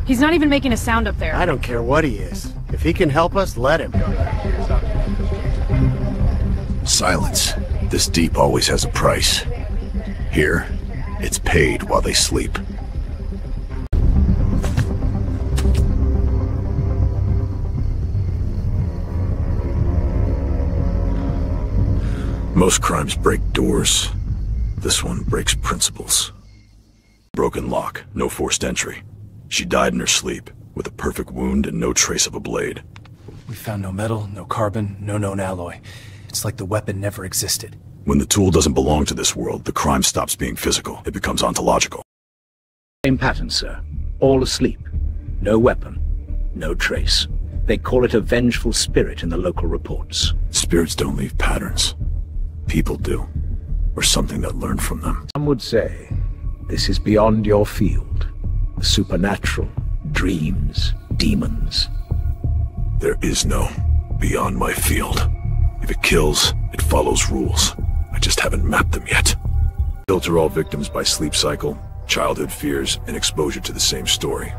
He's not even making a sound up there. I don't care what he is. If he can help us, let him. Silence. This deep always has a price. Here, it's paid while they sleep. Most crimes break doors. This one breaks principles. Broken lock, no forced entry. She died in her sleep, with a perfect wound and no trace of a blade. We found no metal, no carbon, no known alloy. It's like the weapon never existed. When the tool doesn't belong to this world, the crime stops being physical. It becomes ontological. Same pattern, sir. All asleep. No weapon. No trace. They call it a vengeful spirit in the local reports. Spirits don't leave patterns. People do. Or something that learned from them. Some would say this is beyond your field. The supernatural, dreams, demons. There is no beyond my field. If it kills, it follows rules. I just haven't mapped them yet. Filter all victims by sleep cycle, childhood fears, and exposure to the same story.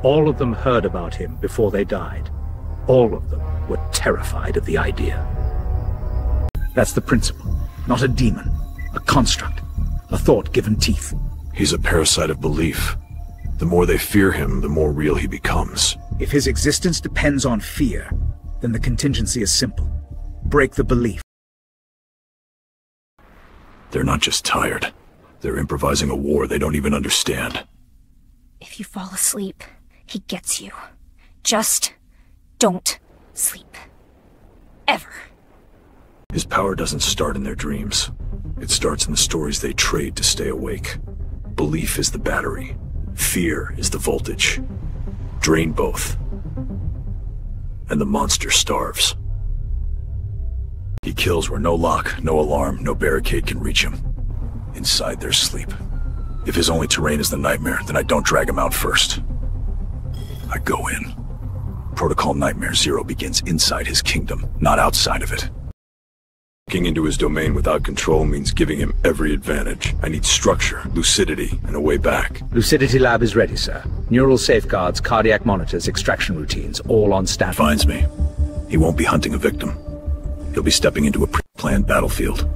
All of them heard about him before they died. All of them were terrified of the idea. That's the principle. Not a demon. A construct. A thought given teeth. He's a parasite of belief. The more they fear him, the more real he becomes. If his existence depends on fear, then the contingency is simple. Break the belief. They're not just tired. They're improvising a war they don't even understand. If you fall asleep, he gets you. Just don't sleep. Ever. His power doesn't start in their dreams. It starts in the stories they trade to stay awake. Belief is the battery. Fear is the voltage. Drain both. And the monster starves. He kills where no lock, no alarm, no barricade can reach him. Inside their sleep. If his only terrain is the nightmare, then I don't drag him out first. I go in. Protocol Nightmare Zero begins inside his kingdom, not outside of it. Looking into his domain without control means giving him every advantage. I need structure, lucidity, and a way back. Lucidity Lab is ready, sir. Neural safeguards, cardiac monitors, extraction routines, all on standby. Finds me. He won't be hunting a victim. He'll be stepping into a pre-planned battlefield.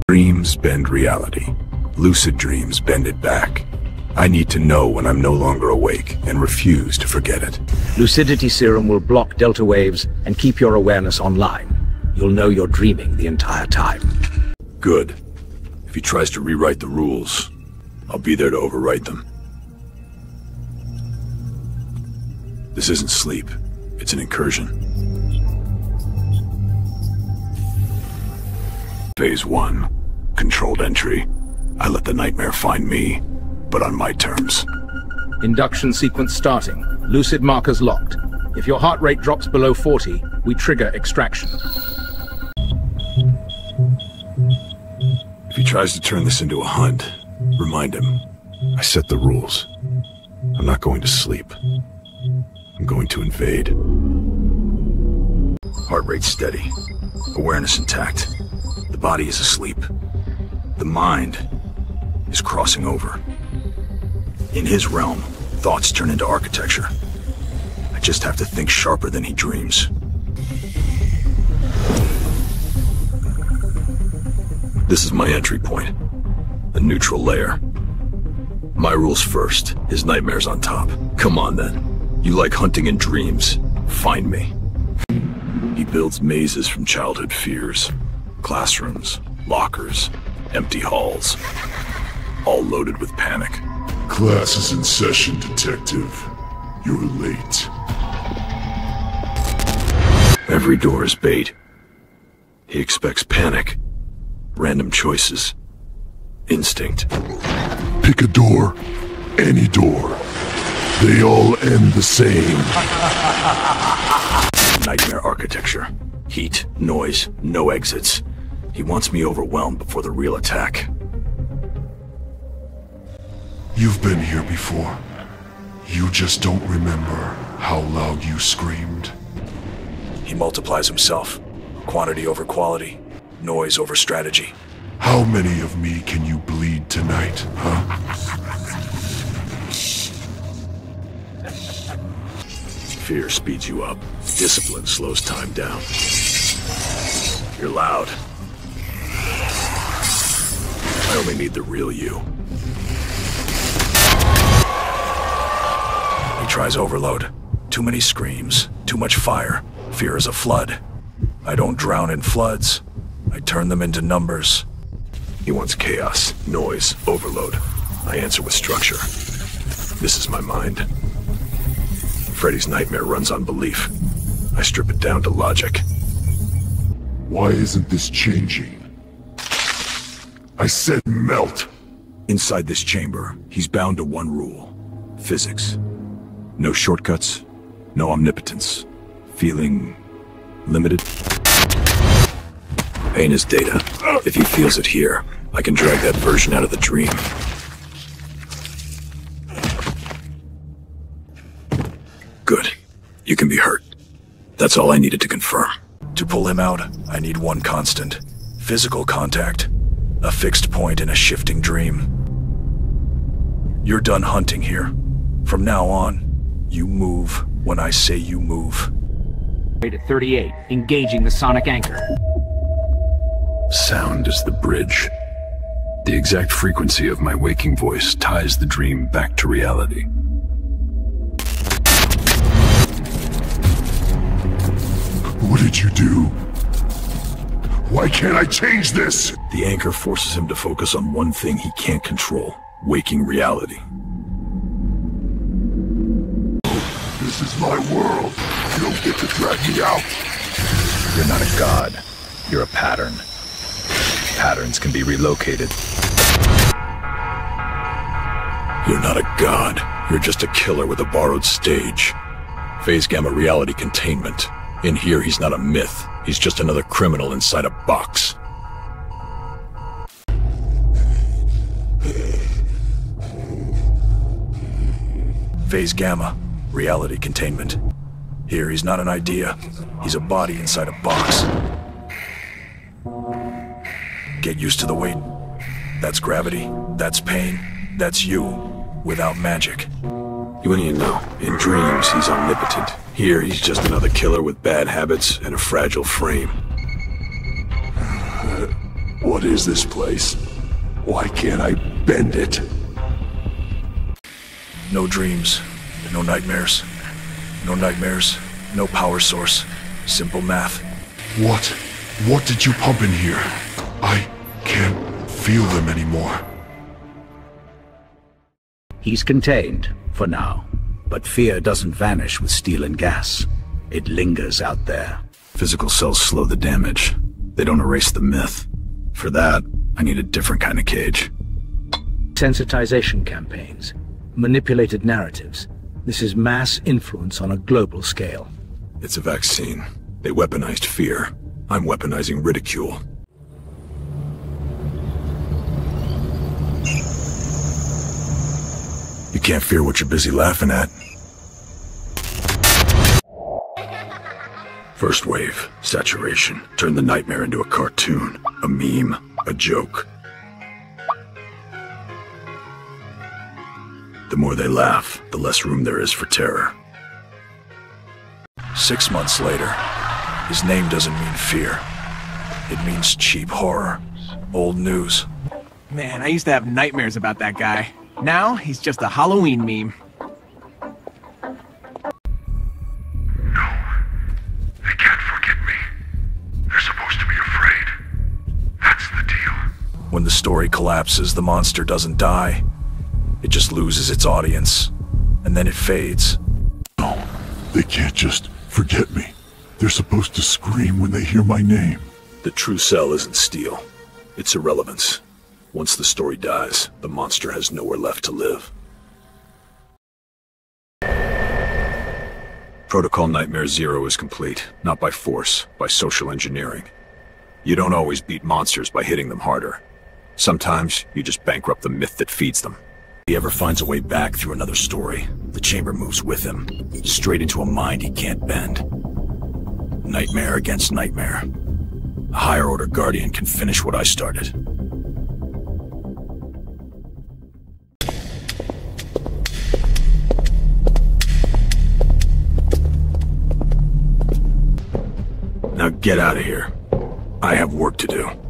Dreams bend reality. Lucid dreams bend it back. I need to know when I'm no longer awake and refuse to forget it. Lucidity Serum will block delta waves and keep your awareness online. You'll know you're dreaming the entire time. Good. If he tries to rewrite the rules, I'll be there to overwrite them. This isn't sleep. It's an incursion. Phase 1. Controlled entry. I let the nightmare find me, but on my terms. Induction sequence starting. Lucid markers locked. If your heart rate drops below 40, we trigger extraction. If he tries to turn this into a hunt, remind him. I set the rules. I'm not going to sleep. I'm going to invade. Heart rate steady. Awareness intact. The body is asleep. The mind is crossing over. In his realm, thoughts turn into architecture. I just have to think sharper than he dreams. This is my entry point. A neutral layer. My rules first, his nightmares on top. Come on then. You like hunting in dreams. Find me. He builds mazes from childhood fears. Classrooms, lockers, empty halls. All loaded with panic. Class is in session, Detective. You're late. Every door is bait. He expects panic. Random choices. Instinct. Pick a door. Any door. They all end the same. Nightmare architecture. Heat, noise, no exits. He wants me overwhelmed before the real attack. You've been here before. You just don't remember how loud you screamed. He multiplies himself. Quantity over quality. Noise over strategy. How many of me can you bleed tonight, huh? Fear speeds you up. Discipline slows time down. You're loud. I only need the real you. He tries overload. Too many screams, too much fire. Fear is a flood. I don't drown in floods. I turn them into numbers. He wants chaos, noise, overload. I answer with structure. This is my mind. Freddy's nightmare runs on belief. I strip it down to logic. Why isn't this changing? I said melt! Inside this chamber, he's bound to one rule. Physics. No shortcuts, no omnipotence. Feeling limited? Pain is data. If he feels it here, I can drag that version out of the dream. Good. You can be hurt. That's all I needed to confirm. To pull him out, I need one constant. Physical contact. A fixed point in a shifting dream. You're done hunting here. From now on, you move when I say you move. Rate at 38, engaging the sonic anchor. Sound is the bridge. The exact frequency of my waking voice ties the dream back to reality. What did you do? Why can't I change this? The anchor forces him to focus on one thing he can't control, waking reality. This is my world. You don't get to drag me out. You're not a god. You're a pattern. Patterns can be relocated. You're not a god. You're just a killer with a borrowed stage. Phase Gamma Reality Containment. In here, he's not a myth. He's just another criminal inside a box. Phase Gamma. Reality Containment. Here, he's not an idea. He's a body inside a box. Get used to the weight. That's gravity. That's pain. That's you. Without magic. What do you know? In dreams, he's omnipotent. Here, he's just another killer with bad habits and a fragile frame. What is this place? Why can't I bend it? No dreams. No nightmares. No nightmares. No power source. Simple math. What did you pump in here? I can't feel them anymore. He's contained, for now. But fear doesn't vanish with steel and gas. It lingers out there. Physical cells slow the damage. They don't erase the myth. For that, I need a different kind of cage. Sensitization campaigns. Manipulated narratives. This is mass influence on a global scale. It's a vaccine. They weaponized fear. I'm weaponizing ridicule. You can't fear what you're busy laughing at. First wave, saturation. Turn the nightmare into a cartoon, a meme, a joke. The more they laugh, the less room there is for terror. 6 months later, his name doesn't mean fear. It means cheap horror. Old news. Man, I used to have nightmares about that guy. Now, he's just a Halloween meme. They can't forget me. They're supposed to be afraid. That's the deal. When the story collapses, the monster doesn't die. It just loses its audience, and then it fades. No, they can't just forget me. They're supposed to scream when they hear my name. The true cell isn't steel. It's irrelevance. Once the story dies, the monster has nowhere left to live. Protocol Nightmare Zero is complete, not by force, by social engineering. You don't always beat monsters by hitting them harder. Sometimes, you just bankrupt the myth that feeds them. If he ever finds a way back through another story, the chamber moves with him, straight into a mind he can't bend. Nightmare against nightmare. A higher-order guardian can finish what I started. Now get out of here. I have work to do.